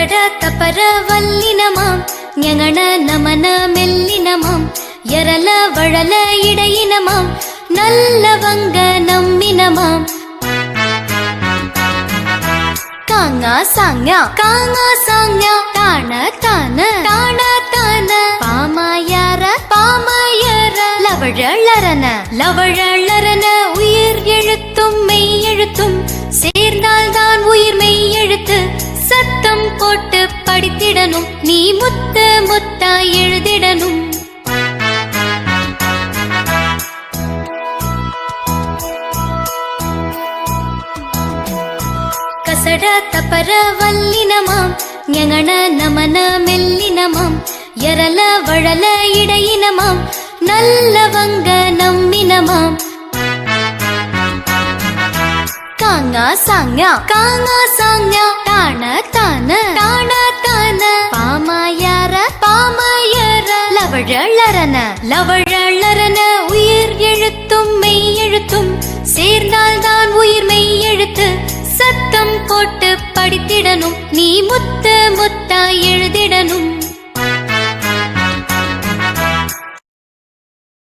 ಕಸಡ ತಪರ ವಲ್ಲಿನಮಾಂ ஞங்கன நமன மெல்லினமாம் எரல வழல இடையினமாம் நல்லவங்க நம்மினமாம் காங்கா சாங்யா தான தான பாமாயார லவழலரன உயிர் எழுத்தும் மெய் எழுத்தும் சேர்ந்தால்தான் உயிர் மெய் எழுத்து சத்தம் போட்டு படித்திடணும் நீ முத்து முத்தா எழுதிடணும் கசட தப்பர வல்லினமாம் ஞங்கன நமன மெல்லினமாம் எரல வழல இடையினமாம் நல்லவங்க நம்மினமாம் காங்கா சாங்யா தான தான பாமாயார லவழலரன உயிர் எழுத்தும் மெய் எழுத்தும் சேர்ந்தால்தான் உயிர் மெய் எழுத்து சத்தம் போட்டு படித்திடணும் நீ முத்து முத்தா எழுதிடணும்